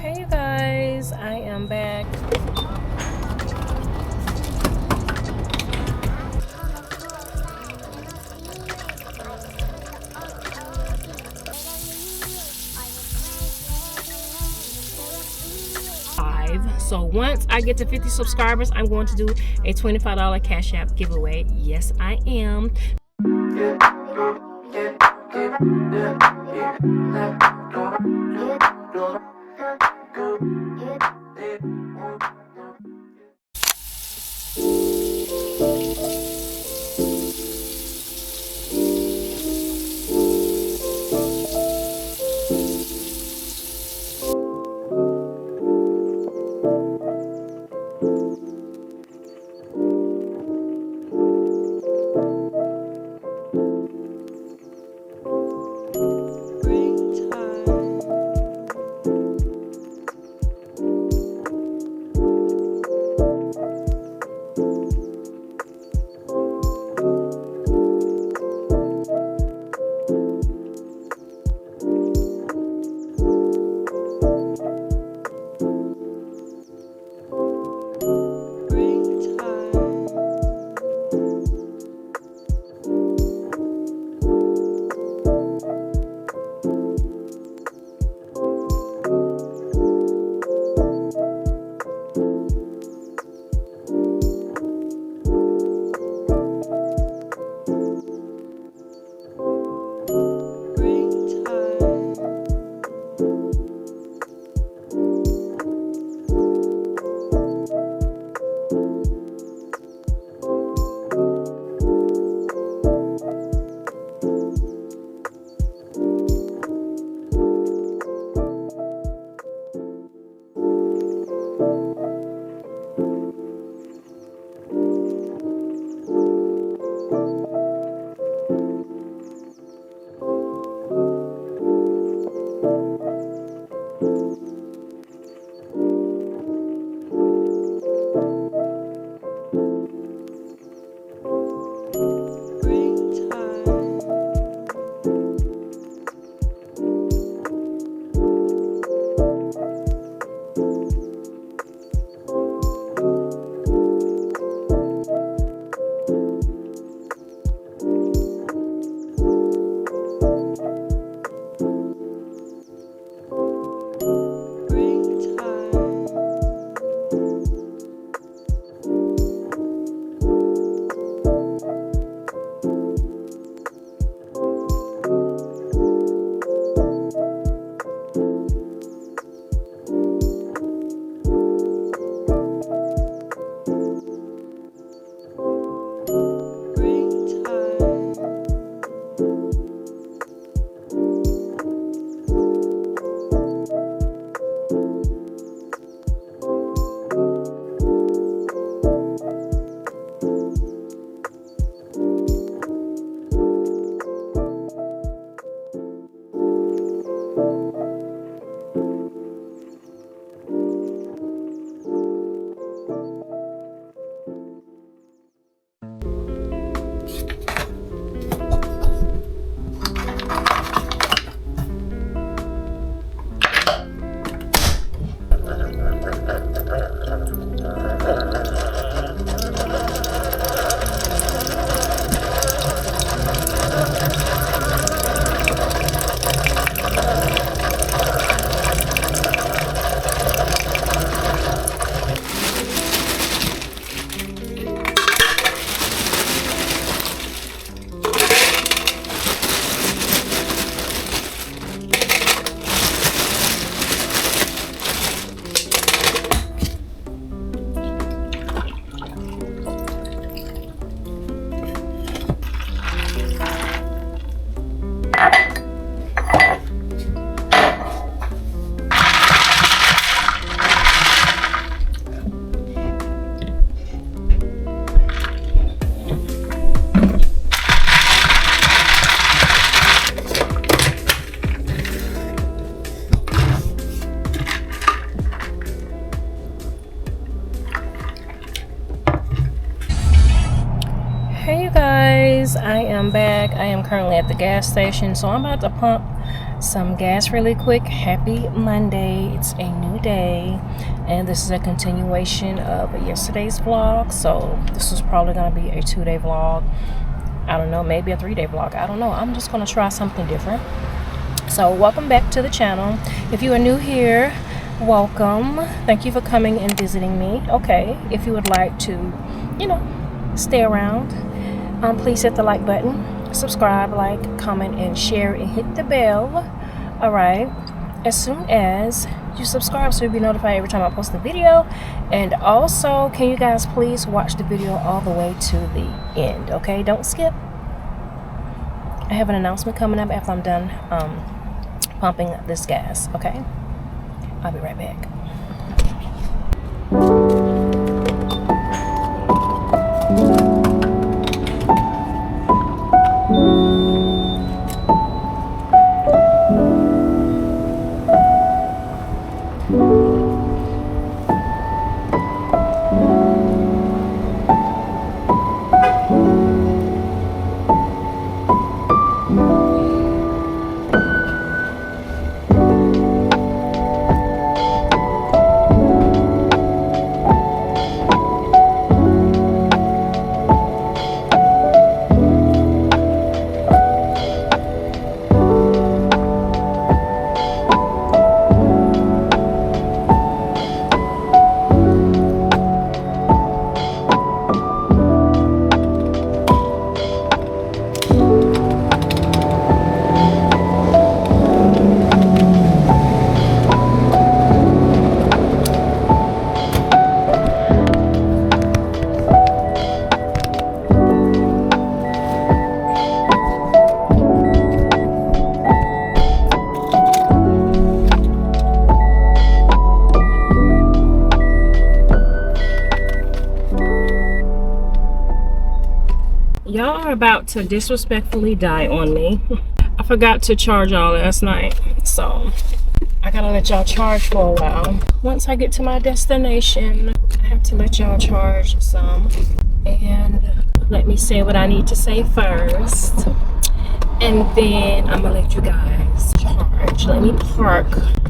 Hey you guys, I am back. So once I get to 50 subscribers, I'm going to do a $25 Cash App giveaway. Yes, I am. welcome back. I am currently at the gas station, so I'm about to pump some gas really quick. Happy Monday. It's a new day, and this is a continuation of yesterday's vlog. So this is probably going to be a 2-day vlog. I don't know, maybe a 3-day vlog. I don't know. I'm just going to try something different. So welcome back to the channel. If you are new here, welcome. Thank you for coming and visiting me. Okay, if you would like to, you know, stay around, please hit the like button, subscribe, like, comment, and share, and hit the bell. All right, as soon as you subscribe, so you'll be notified every time I post a video. And also, can you guys please watch the video all the way to the end? Okay, don't skip. I have an announcement coming up after I'm done pumping this gas. Okay, I'll be right back. Y'all are about to disrespectfully die on me. I forgot to charge y'all last night, so I gotta let y'all charge for a while. Once I get to my destination, I have to let y'all charge some. And let me say what I need to say first, and then I'm gonna let you guys charge. Let me park.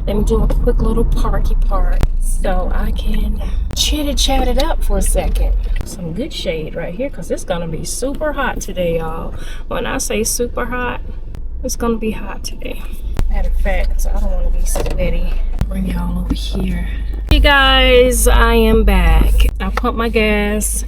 Let me do a quick little parky park so I can chat it up for a second. Some good shade right here, because it's gonna be super hot today, y'all. When I say super hot, it's gonna be hot today. Matter of fact, so I don't want to be sweaty. Bring y'all over here. Hey guys, I am back. I pumped my gas.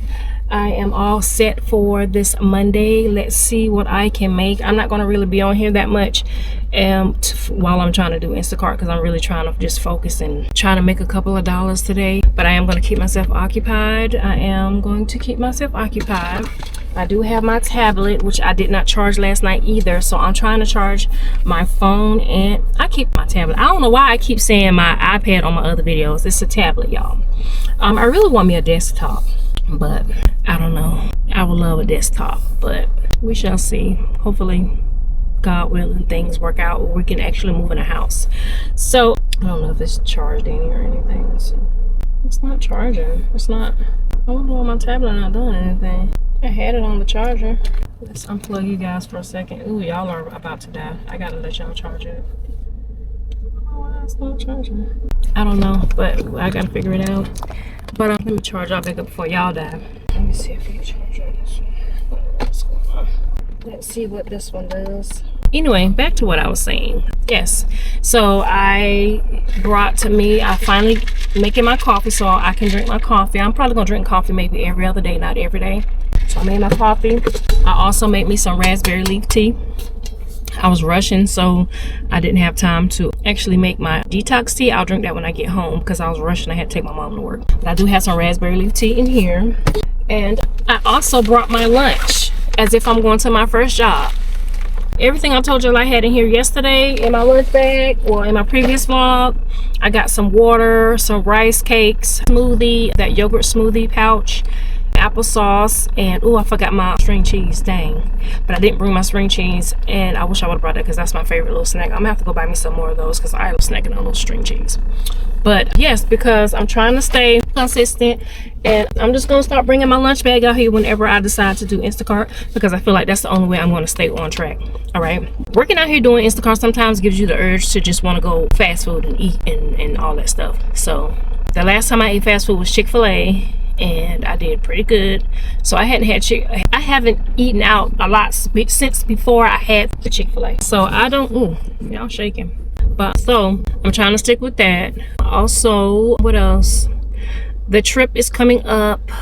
I am all set for this Monday. Let's see what I can make. I'm not going to really be on here that much while I'm trying to do Instacart, because I'm really trying to just focus and trying to make a couple of dollars today. But I am going to keep myself occupied. I do have my tablet, which I did not charge last night either. So I'm trying to charge my phone, and I keep my tablet. I don't know why I keep saying my iPad on my other videos. It's a tablet, y'all. I really want me a desktop, but I don't know. I would love a desktop, but we shall see. Hopefully, God willing, things work out where we can actually move in a house. So I don't know if it's charged any or anything. So it's not charging. It's not. I wonder why my tablet not doing anything. I had it on the charger. Let's unplug you guys for a second. Ooh, y'all are about to die. I gotta let y'all charge it. I don't know why it's not charging. I don't know, but I gotta figure it out. But let me charge y'all back up before y'all die. Let me see if we can charge this one. What's going on? Let's see what this one does. Anyway, back to what I was saying. Yes, so I finally making my coffee so I can drink my coffee. I'm probably gonna drink coffee maybe every other day, not every day. So I made my coffee. I also made me some raspberry leaf tea. I was rushing, so I didn't have time to actually make my detox tea. I'll drink that when I get home because I was rushing. I had to take my mom to work. But I do have some raspberry leaf tea in here. And I also brought my lunch as if I'm going to my first job. Everything I told you I had in here yesterday in my lunch bag, or in my previous vlog. I got some water, some rice cakes, smoothie, that yogurt smoothie pouch, applesauce, and oh, I forgot my string cheese, dang. But I didn't bring my string cheese, and I wish I would have brought that because that's my favorite little snack. I'm gonna have to go buy me some more of those because I love snacking on those string cheese. But yes, because I'm trying to stay consistent, and I'm just gonna start bringing my lunch bag out here whenever I decide to do Instacart, because I feel like that's the only way I'm going to stay on track. All right, working out here doing Instacart sometimes gives you the urge to just want to go fast food and eat and all that stuff. So the last time I ate fast food was Chick-fil-A, and I did pretty good. So I haven't eaten out a lot since before I had the Chick-fil-A. So I don't, ooh, y'all shaking. But so I'm trying to stick with that. Also, what else? The trip is coming up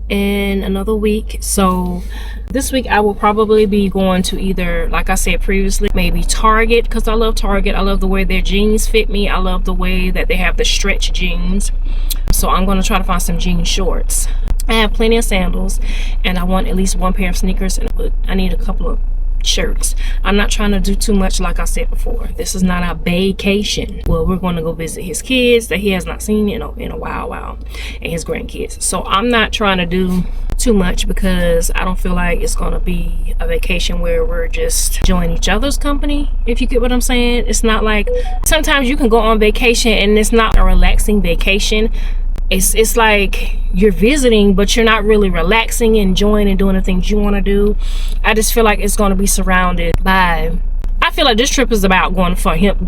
in another week. So this week I will probably be going to either, like I said previously, maybe Target, because I love Target. I love the way their jeans fit me. I love the way that they have the stretch jeans. So I'm going to try to find some jean shorts. I have plenty of sandals, and I want at least one pair of sneakers, and I need a couple of shirts. I'm not trying to do too much, like I said before. This is not a vacation. Well, we're going to go visit his kids that he has not seen in a while, and his grandkids. So I'm not trying to do too much, because I don't feel like it's going to be a vacation where we're just enjoying each other's company, if you get what I'm saying. It's not like, sometimes you can go on vacation and it's not a relaxing vacation. It's like you're visiting, but you're not really relaxing, enjoying, and doing the things you want to do. I just feel like it's going to be surrounded by, I feel like this trip is about going for him.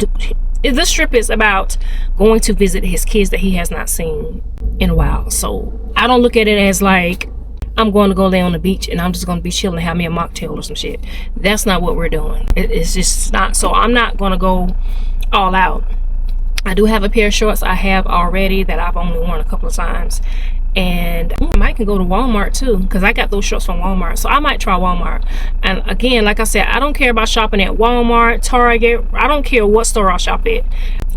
This trip is about going to visit his kids that he has not seen in a while. So I don't look at it as like I'm going to go lay on the beach and I'm just going to be chilling and have me a mocktail or some shit. That's not what we're doing. It's just not. So I'm not going to go all out. I do have a pair of shorts I have already that I've only worn a couple of times, and I might can go to Walmart too, because I got those shorts from Walmart. So I might try Walmart. And again, like I said, I don't care about shopping at Walmart, Target. I don't care what store I shop at,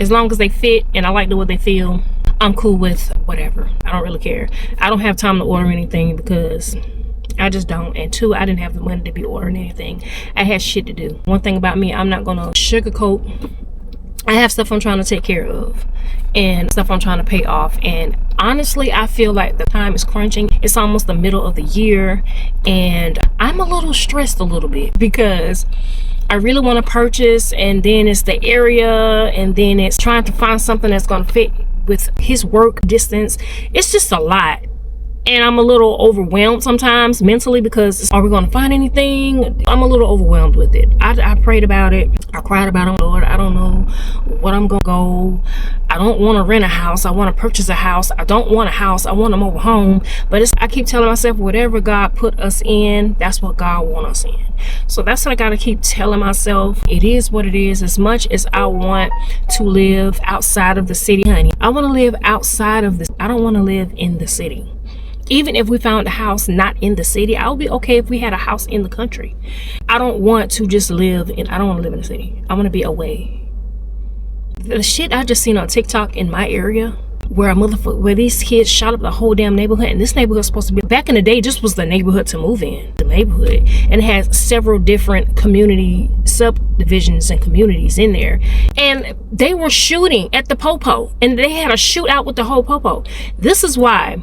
as long as they fit and I like the way they feel. I'm cool with whatever. I don't really care. I don't have time to order anything, because I just don't. And two, I didn't have the money to be ordering anything. I had shit to do. One thing about me, I'm not gonna sugarcoat. I have stuff I'm trying to take care of and stuff I'm trying to pay off, and honestly I feel like the time is crunching. It's almost the middle of the year, and I'm a little stressed a little bit, because I really want to purchase, and then it's the area, and then it's trying to find something that's going to fit with his work distance. It's just a lot. And I'm a little overwhelmed sometimes mentally, because are we going to find anything? I'm a little overwhelmed with it. I prayed about it. I cried about it. Lord, I don't know what I'm going to go. I don't want to rent a house. I want to purchase a house. I don't want a house. I want a mobile home. But I keep telling myself, whatever God put us in, that's what God wants us in. So that's what I got to keep telling myself. It is what it is. As much as I want to live outside of the city, honey, I want to live outside of this. I don't want to live in the city. Even if we found a house not in the city, I would be okay if we had a house in the country. I don't want to just live in, I don't want to live in the city. I want to be away. The shit I just seen on TikTok in my area, where these kids shot up the whole damn neighborhood, and this neighborhood is supposed to be, back in the day, this was the neighborhood to move in, the neighborhood, and it has several different community subdivisions and communities in there, and they were shooting at the popo, and they had a shootout with the whole popo. This is why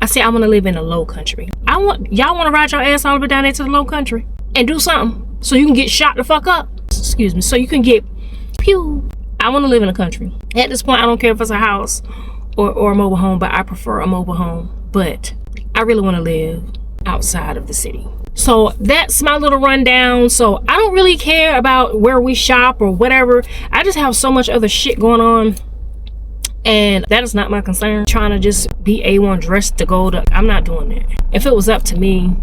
I say I want to live in a low country. Y'all want to ride your ass all the way down into the low country and do something so you can get shot the fuck up. Excuse me. So you can get pew. I want to live in a country. At this point, I don't care if it's a house or a mobile home, but I prefer a mobile home. But I really want to live outside of the city. So that's my little rundown. So I don't really care about where we shop or whatever. I just have so much other shit going on, and that is not my concern. Trying to just be A1 dressed to go to, I'm not doing that. If it was up to me,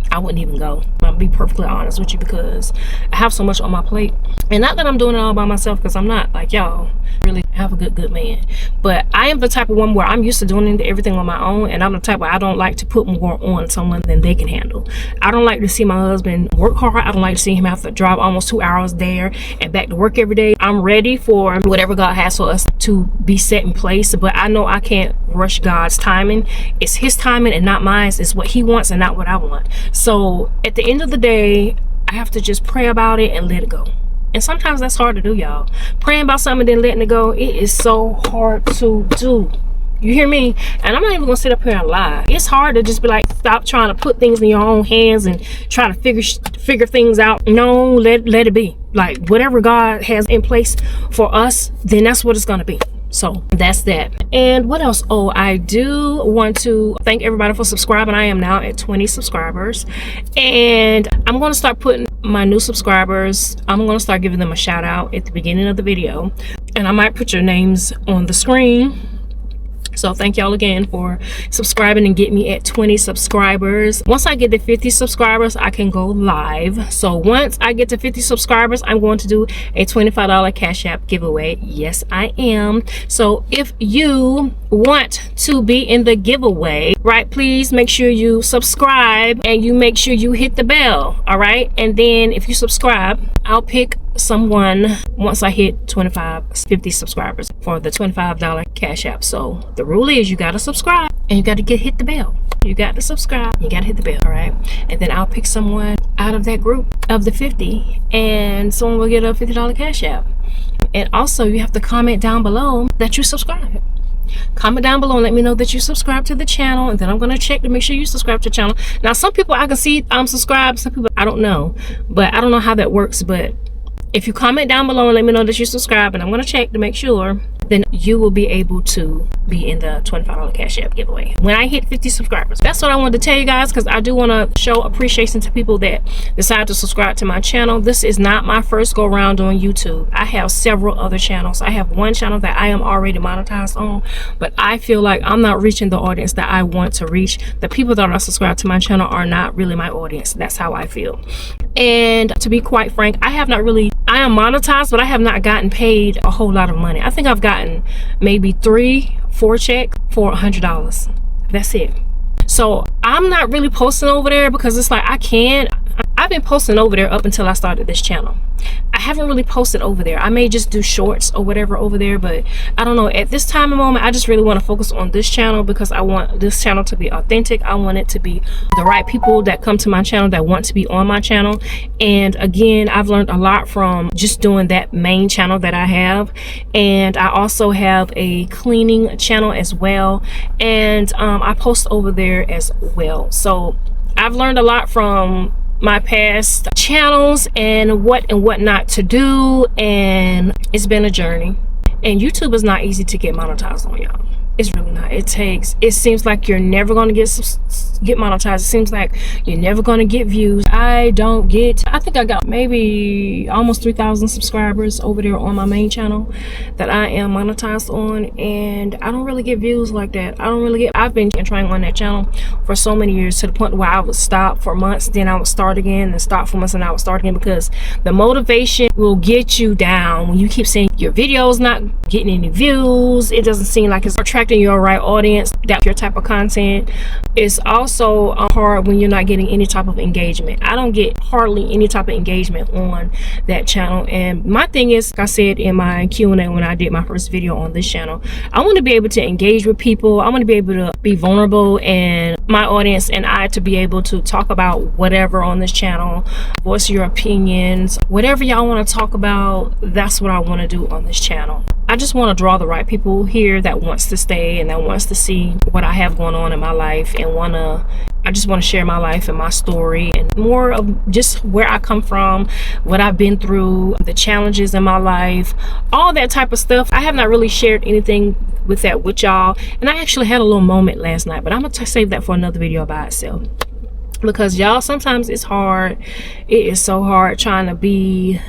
I wouldn't even go. I'll be perfectly honest with you, because I have so much on my plate. And not that I'm doing it all by myself, because I'm not like y'all. Really have a good man. But I am the type of woman where I'm used to doing everything on my own, and I'm the type where I don't like to put more on someone than they can handle. I don't like to see my husband work hard. I don't like to see him have to drive almost 2 hours there and back to work every day. I'm ready for whatever God has for us to be set in place, but I know I can't rush God's timing. It's his timing and not mine. It's what he wants and not what I want. So at the end of the day, I have to just pray about it and let it go. And sometimes that's hard to do, y'all. Praying about something and then letting it go, it is so hard to do. You hear me? And I'm not even gonna sit up here and lie. It's hard to just be like, stop trying to put things in your own hands and try to figure things out. No, let it be. Like, whatever God has in place for us, then that's what it's gonna be. So that's that. And what else? Oh, I do want to thank everybody for subscribing. I am now at 20 subscribers, and I'm going to start putting my new subscribers, I'm going to start giving them a shout out at the beginning of the video, and I might put your names on the screen. So thank y'all again for subscribing and get me at 20 subscribers. Once I get to 50 subscribers, I can go live. So once I get to 50 subscribers, I'm going to do a $25 Cash App giveaway. Yes, I am. So if you want to be in the giveaway, right, please make sure you subscribe and you make sure you hit the bell. All right. And then if you subscribe, I'll pick someone once I hit 50 subscribers for the $25 Cash App. So the rule is you got to subscribe and you got to hit the bell. You got to subscribe, you got to hit the bell. All right. And then I'll pick someone out of that group of the 50, and someone will get a $50 Cash App. And also you have to comment down below that you subscribe. Comment down below and let me know that you subscribe to the channel, and then I'm going to check to make sure you subscribe to the channel. Now some people I can see I'm subscribed, some people I don't know, but I don't know how that works. But if you comment down below and let me know that you subscribe, and I'm going to check to make sure, then you will be able to be in the $25 Cash App giveaway when I hit 50 subscribers. That's what I wanted to tell you guys, because I do want to show appreciation to people that decide to subscribe to my channel. This is not my first go around on YouTube. I have several other channels. I have one channel that I am already monetized on, but I feel like I'm not reaching the audience that I want to reach. The people that are subscribed to my channel are not really my audience. That's how I feel. And to be quite frank, I am monetized, but I have not gotten paid a whole lot of money. I think I've gotten maybe 3-4 checks for $100. That's it. So I'm not really posting over there because it's like I've been posting over there up until I started this channel. I haven't really posted over there. I may just do shorts or whatever over there, but I don't know. At this time and moment, I just really want to focus on this channel because I want this channel to be authentic. I want it to be the right people that come to my channel that want to be on my channel. And again, I've learned a lot from just doing that main channel that I have. And I also have a cleaning channel as well, and I post over there as well. So I've learned a lot from my past channels and what not to do, and it's been a journey. And YouTube is not easy to get monetized on, y'all. It's really not. It seems like you're never going to get monetized. It seems like you're never going to get views. I think I got maybe almost 3,000 subscribers over there on my main channel that I am monetized on, and I don't really get views like that. I've been trying on that channel for so many years, to the point where I would stop for months, then I would start again, and stop for months, and I would start again, because the motivation will get you down when you keep saying your video's not getting any views. It doesn't seem like it's attracting your right audience, that's your type of content. It's also hard when you're not getting any type of engagement. I don't get hardly any type of engagement on that channel. And my thing is, like I said in my Q&A when I did my first video on this channel, I want to be able to engage with people. I want to be able to be vulnerable, and my audience and I to be able to talk about whatever on this channel, voice your opinions, whatever y'all want to talk about. That's what I want to do on this channel. I just want to draw the right people here that wants to stay and that wants to see what I have going on in my life, and I just want to share my life and my story, and more of just where I come from, what I've been through, the challenges in my life, all that type of stuff. I have not really shared anything with y'all, and I actually had a little moment last night, but I'm gonna save that for another video by itself, because y'all, sometimes it's hard. It is so hard trying to be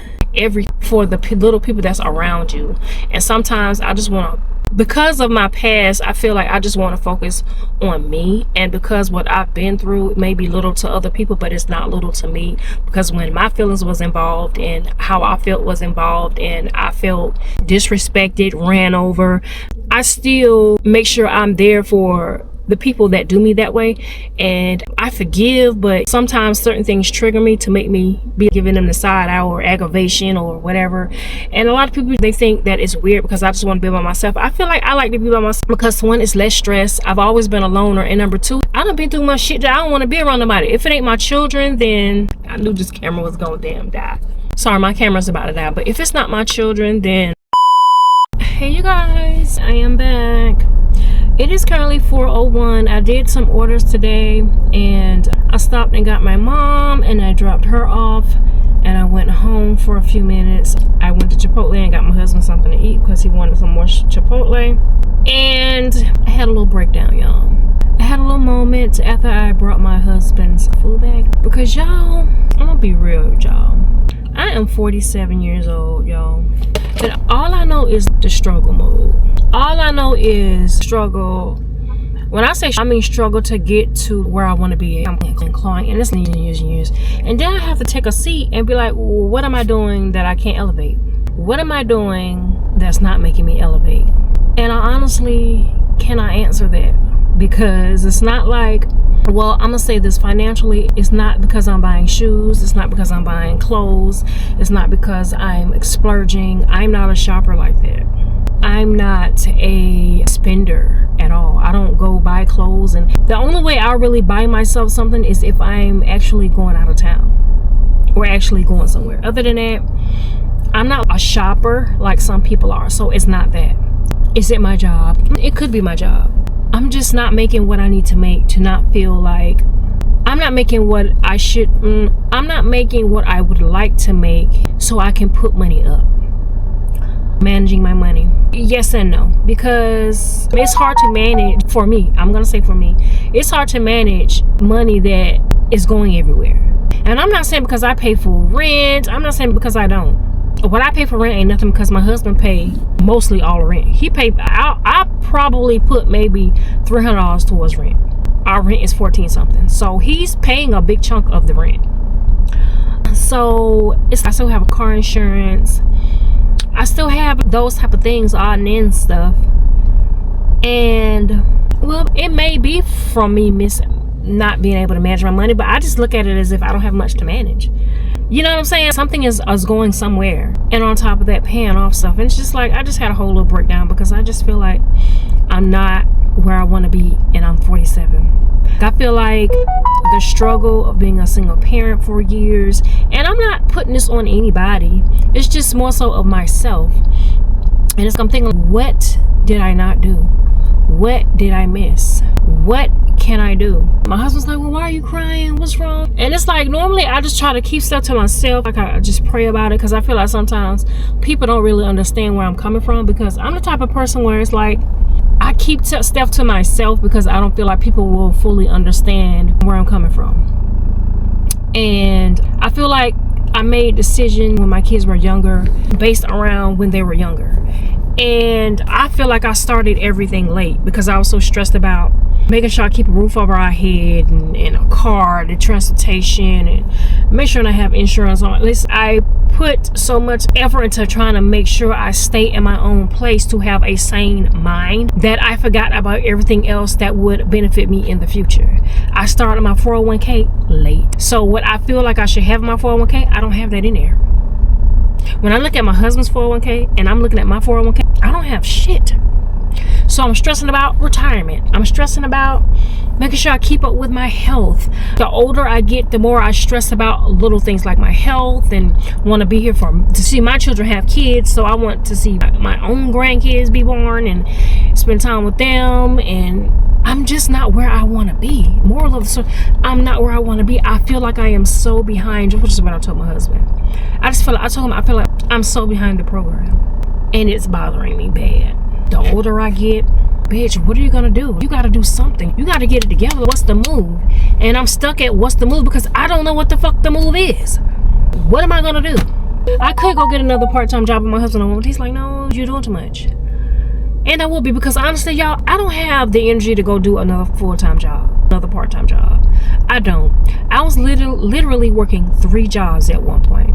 for the little people that's around you. And sometimes I just want to, because of my past, I feel like I just want to focus on me, and because what I've been through may be little to other people, but it's not little to me, because when my feelings was involved and how I felt was involved, and I felt disrespected, ran over, I still make sure I'm there for the people that do me that way. And I forgive, but sometimes certain things trigger me to make me be giving them the side eye or aggravation or whatever. And a lot of people, they think that it's weird because I just want to be by myself. I feel like I like to be by myself because, one, it's less stress. I've always been a loner, and number two, I done been through much shit that I don't want to be around nobody. If it ain't my children, then I knew this camera was gonna damn die. Sorry, my camera's about to die. But if it's not my children, then hey you guys, I am back. It is currently 4:01. I did some orders today, and I stopped and got my mom, and I dropped her off, and I went home for a few minutes. I went to Chipotle and got my husband something to eat because he wanted some more Chipotle, and I had a little breakdown, y'all. I had a little moment after I brought my husband's food bag, because y'all, I'm gonna be real with y'all. I am 47 years old, y'all, and all I know is the struggle mode. All I know is struggle. When I say I mean struggle to get to where I want to be. I'm clawing, and it's years and years. And then I have to take a seat and be like, well, what am I doing that I can't elevate? What am I doing that's not making me elevate? And I honestly cannot answer that, because it's not like, well, I'm gonna say this financially, it's not because I'm buying shoes, it's not because I'm buying clothes, it's not because I'm splurging. I'm not a shopper like that. I'm not a spender at all. I don't go buy clothes, and the only way I really buy myself something is if I'm actually going out of town or actually going somewhere. Other than that, I'm not a shopper like some people are. So it's not that. Is it my job? It could be my job. I'm just not making what I need to make to not feel like I'm not making what I should. I'm not making what I would like to make so I can put money up. Managing my money, yes and no, because it's hard to manage. For me, I'm gonna say for me, it's hard to manage money that is going everywhere. And I'm not saying because I pay for rent. I'm not saying because I don't. What I pay for rent ain't nothing, because my husband pay mostly all the rent. He paid. I probably put maybe $300 towards rent. Our rent is 14 something, so he's paying a big chunk of the rent. So I still have car insurance. I still have those type of things, odd and end stuff. And well, it may be from me not being able to manage my money, but I just look at it as if I don't have much to manage. You know what I'm saying? Something is going somewhere, and on top of that, paying off stuff. And it's just like, I just had a whole little breakdown, because I just feel like I'm not where I want to be, and I'm 47. I feel like the struggle of being a single parent for years, and I'm not putting this on anybody, it's just more so of myself. And it's, I'm thinking, what did I not do? What did I miss? What can I do? My husband's like, well, why are you crying? What's wrong? And it's like, normally I just try to keep stuff to myself. Like, I just pray about it, because I feel like sometimes people don't really understand where I'm coming from, because I'm the type of person where it's like, I keep stuff to myself because I don't feel like people will fully understand where I'm coming from. And I feel like I made a decision when my kids were younger based around when they were younger. And I feel like I started everything late because I was so stressed about making sure I keep a roof over our head, and a car, the transportation, and make sure I have insurance on. At least I put so much effort into trying to make sure I stay in my own place to have a sane mind that I forgot about everything else that would benefit me in the future. I started my 401k late. So what I feel like I should have in my 401k, I don't have that in there. When I look at my husband's 401k and I'm looking at my 401k, I don't have shit. So I'm stressing about retirement. I'm stressing about making sure I keep up with my health. The older I get, the more I stress about little things like my health, and want to be here to see my children have kids. So I want to see my own grandkids be born and spend time with them. And I'm just not where I want to be. Moral of the story, I'm not where I want to be. I feel like I am so behind, which is what I told my husband. I feel like I'm so behind the program, and it's bothering me bad. The older I get, bitch, what are you gonna do? You gotta do something. You gotta get it together. What's the move? And I'm stuck at what's the move because I don't know what the fuck the move is. What am I gonna do? I could go get another part-time job with my husband, but he's like, no, you're doing too much. And I will be, because honestly, y'all, I don't have the energy to go do another full-time job, another part-time job. I don't. I was literally working 3 jobs at one point.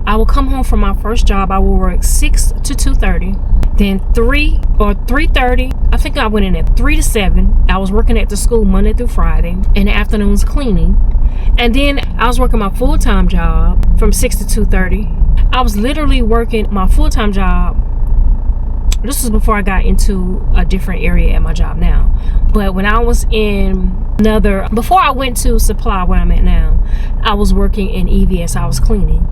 I will come home from my first job. I will work 6 to 2:30, then 3 or 3:30. I think I went in at 3 to 7. I was working at the school Monday through Friday, in the afternoons cleaning. And then I was working my full-time job from 6 to 2:30. I was literally working my full-time job. This was before I got into a different area at my job now. But when I was before I went to supply where I'm at now, I was working in EVS. I was cleaning.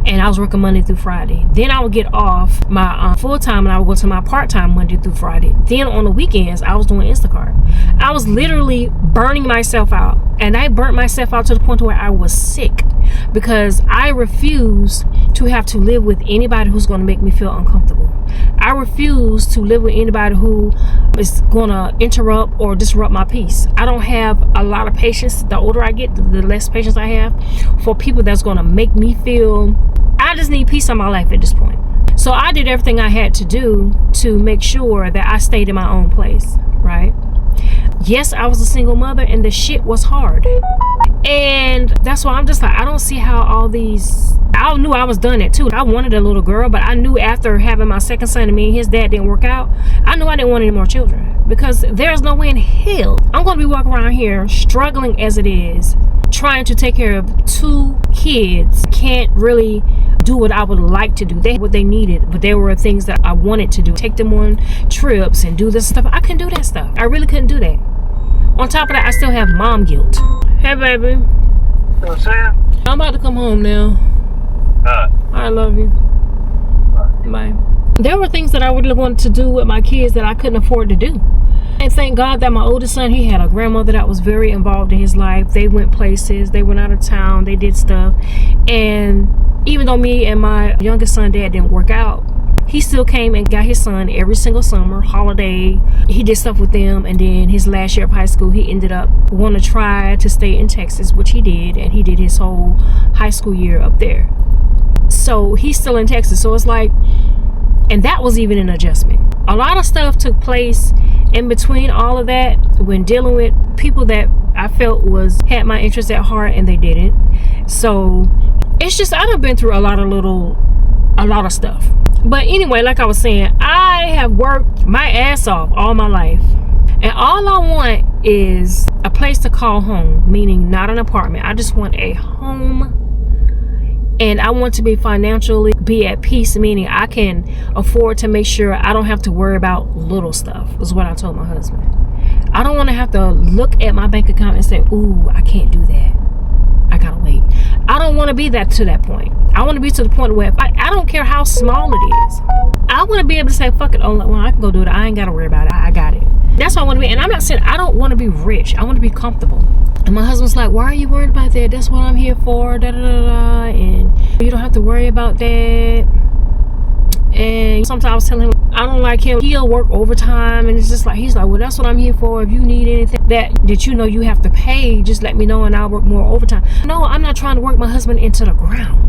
And I was working Monday through Friday. Then I would get off my full-time and I would go to my part-time Monday through Friday. Then on the weekends, I was doing Instacart. I was literally burning myself out. And I burnt myself out to the point where I was sick, because I refuse to have to live with anybody who's going to make me feel uncomfortable. I refuse to live with anybody who is gonna interrupt or disrupt my peace. I don't have a lot of patience. The older I get, the less patience I have for people that's gonna make me feel. I just need peace in my life at this point. So I did everything I had to do to make sure that I stayed in my own place, right? Yes, I was a single mother and the shit was hard. And that's why I'm just like, I don't see how all these, I knew I was done it too. I wanted a little girl, but I knew after having my second son and me and his dad didn't work out, I knew I didn't want any more children, because there's no way in hell I'm going to be walking around here struggling as it is, trying to take care of 2 kids, can't really do what I would like to do. They had what they needed, but there were things that I wanted to do. Take them on trips and do this stuff. I couldn't do that stuff. I really couldn't do that. On top of that, I still have mom guilt. Hey, baby. What's that? I'm about to come home now. I love you. Bye. There were things that I really wanted to do with my kids that I couldn't afford to do. And thank God that my oldest son, he had a grandmother that was very involved in his life. They went places. They went out of town. They did stuff. And even though me and my youngest son dad didn't work out, he still came and got his son every single summer, holiday. He did stuff with them. And then his last year of high school, he ended up wanting to try to stay in Texas, which he did. And he did his whole high school year up there. So he's still in Texas. So it's like, and that was even an adjustment. A lot of stuff took place in between all of that when dealing with people that I felt had my interest at heart and they didn't. So it's just, I've been through a lot of stuff. But anyway, like I was saying, I have worked my ass off all my life. And all I want is a place to call home, meaning not an apartment. I just want a home. And I want to be financially be at peace, meaning I can afford to make sure I don't have to worry about little stuff, is what I told my husband. I don't want to have to look at my bank account and say, ooh, I can't do that. I gotta wait. I don't want to be to that point. I want to be to the point where I don't care how small it is. I want to be able to say, fuck it, oh, well, I can go do it. I ain't got to worry about it. I got it. That's what I want to be. And I'm not saying I don't want to be rich. I want to be comfortable. And my husband's like, why are you worried about that? That's what I'm here for. Da, da, da, da. And you don't have to worry about that. And sometimes I was telling him, I don't like him. He'll work overtime. And it's just like, he's like, well, that's what I'm here for. If you need anything that you know you have to pay, just let me know and I'll work more overtime. No, I'm not trying to work my husband into the ground.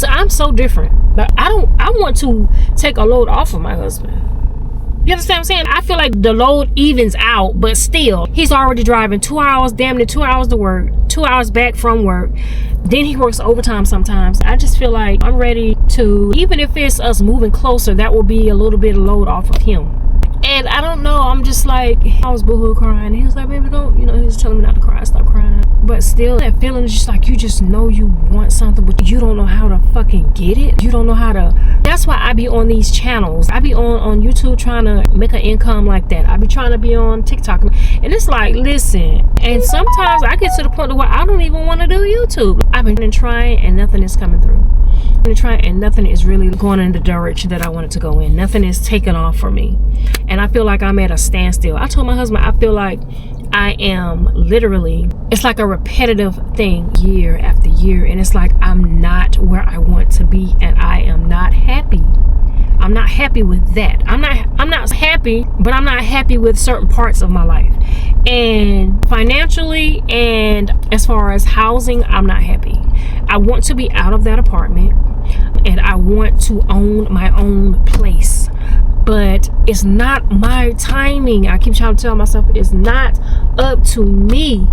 I'm so different. But I want to take a load off of my husband. You understand what I'm saying? I feel like the load evens out, but still, he's already driving 2 hours, damn near 2 hours to work, 2 hours back from work. Then he works overtime sometimes. I just feel like I'm ready to, even if it's us moving closer, that will be a little bit of load off of him. And I don't know, I'm just like, I was boohoo crying. He was like, baby, don't, he was telling me not to cry, stop crying. But still, that feeling is just like, you just know you want something, but you don't know how to fucking get it. You don't know how to. That's why I be on these channels. I be on YouTube trying to make an income like that. I be trying to be on TikTok. And it's like, listen, and sometimes I get to the point where I don't even want to do YouTube. I've been trying and nothing is coming through. And nothing is really going in the direction that I wanted to go in. Nothing is taking off for me. And I feel like I'm at a standstill. I told my husband, I feel like I am literally, it's like a repetitive thing year after year. And it's like I'm not where I want to be and I am not happy. I'm not happy with that. I'm not happy, but I'm not happy with certain parts of my life. And financially and as far as housing, I'm not happy. I want to be out of that apartment and I want to own my own place. But it's not my timing. I keep trying to tell myself it's not up to me.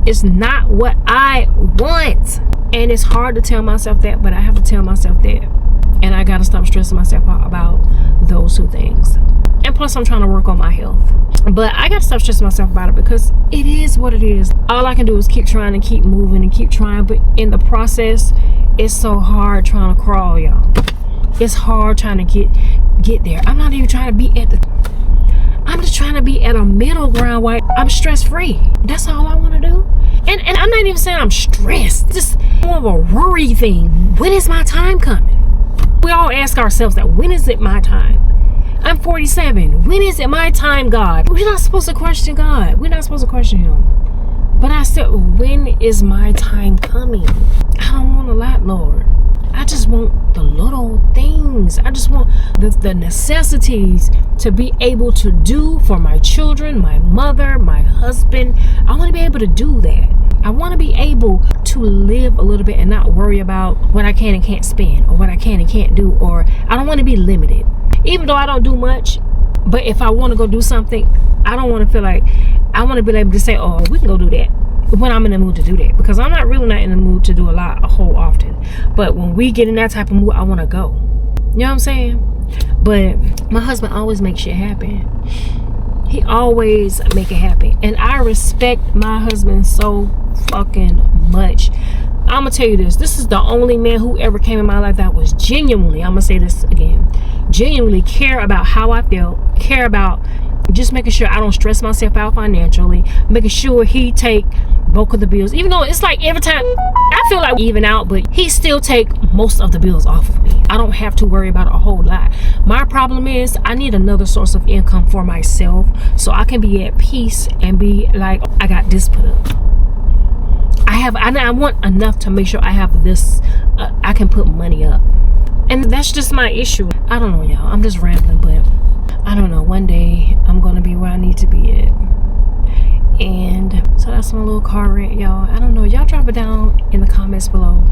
It's not what I want. And it's hard to tell myself that, but I have to tell myself that. And I gotta stop stressing myself out about those two things. And plus I'm trying to work on my health. But I gotta stop stressing myself about it because it is what it is. All I can do is keep trying and keep moving and keep trying. But in the process, it's so hard trying to crawl, y'all. It's hard trying to get there. I'm not even trying to be I'm just trying to be at a middle ground where I'm stress free. That's all I want to do. And I'm not even saying I'm stressed. It's just more of a worry thing. When is my time coming? We all ask ourselves that, when is it my time? I'm 47. When is it my time, God? We're not supposed to question God. We're not supposed to question him. But I said, when is my time coming? I don't want a lot, Lord. I just want the little things. I just want the necessities to be able to do for my children, my mother, my husband. I want to be able to do that. I want to be able to live a little bit and not worry about what I can and can't spend, or what I can and can't do, or I don't want to be limited. Even though I don't do much, but if I want to go do something, I don't want to feel like, I want to be able to say, oh, we can go do that when I'm in the mood to do that, because I'm not in the mood to do a whole often. But when we get in that type of mood, I want to go. You know what I'm saying? But my husband always makes shit happen. He always make it happen, and I respect my husband so fucking much. I'm gonna tell you this is the only man who ever came in my life that was genuinely, I'm gonna say this again, genuinely care about how I feel, care about just making sure I don't stress myself out financially, making sure he take bulk of the bills, even though it's like every time I feel like we even out, but he still take most of the bills off of me. I don't have to worry about a whole lot. My problem is I need another source of income for myself, so I can be at peace and be like, I got this put up. I want enough to make sure I have this, I can put money up. And that's just my issue. I don't know, y'all. I'm just rambling, but I don't know. One day I'm going to be where I need to be at. And so that's my little car rant, y'all. I don't know. Y'all drop it down in the comments below.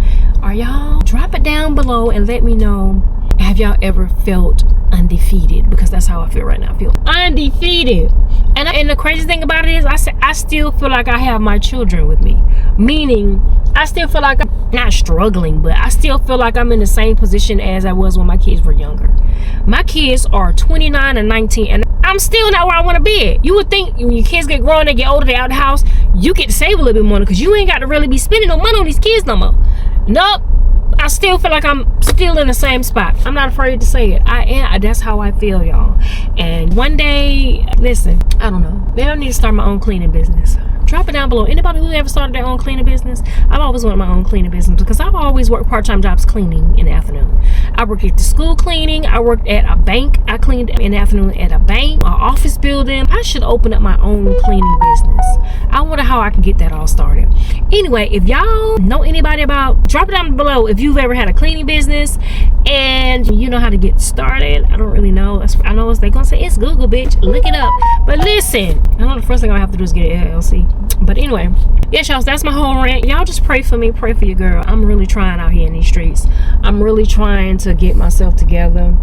Drop it down below and let me know, have y'all ever felt undefeated? Because that's how I feel right now. I feel undefeated. And the crazy thing about it is I still feel like I have my children with me. Meaning, I still feel like I'm not struggling, but I still feel like I'm in the same position as I was when my kids were younger. My kids are 29 and 19, and I'm still not where I want to be at. You would think when your kids get grown, they get older, they out the house, you get to save a little bit more because you ain't got to really be spending no money on these kids no more. Nope. I still feel like I'm still in the same spot. I'm not afraid to say it. I am. That's how I feel, y'all. And one day, listen, I don't know. Maybe I need to start my own cleaning business. Drop it down below. Anybody who ever started their own cleaning business? I've always wanted my own cleaning business because I've always worked part-time jobs cleaning in the afternoon. I worked at the school cleaning. I worked at a bank. I cleaned in the afternoon at a bank, an office building. I should open up my own cleaning business. I wonder how I can get that all started. Anyway, if y'all know anybody about, drop it down below if you've ever had a cleaning business and you know how to get started. I don't really know. I know they're gonna say it's Google, bitch. Look it up. But listen, I know the first thing I have to do is get an LLC. But anyway, yes, y'all, that's my whole rant. Y'all just pray for me, pray for your girl. I'm really trying out here in these streets. I'm really trying to get myself together.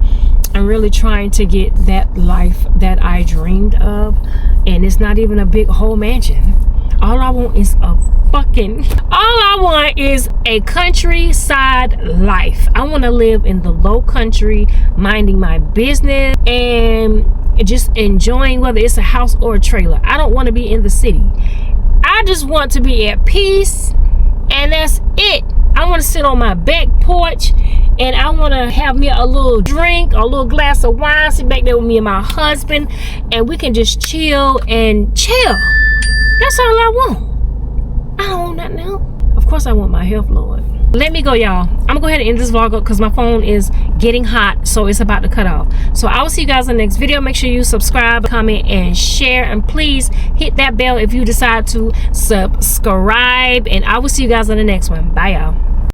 I'm really trying to get that life that I dreamed of. And it's not even a big whole mansion. All I want is a countryside life. I want to live in the low country, minding my business and just enjoying, whether it's a house or a trailer. I don't want to be in the city. I just want to be at peace, and that's it. I want to sit on my back porch, and I want to have me a little drink, a little glass of wine, sit back there with me and my husband, and we can just chill. That's all I want. I don't want nothing else. Of course I want my health, Lord. Let me go, y'all. I'm gonna go ahead and end this vlog up because my phone is getting hot, so it's about to cut off. So I will see you guys in the next video. Make sure you subscribe, comment, and share, and please hit that bell if you decide to subscribe, and I will see you guys in the next one. Bye, y'all.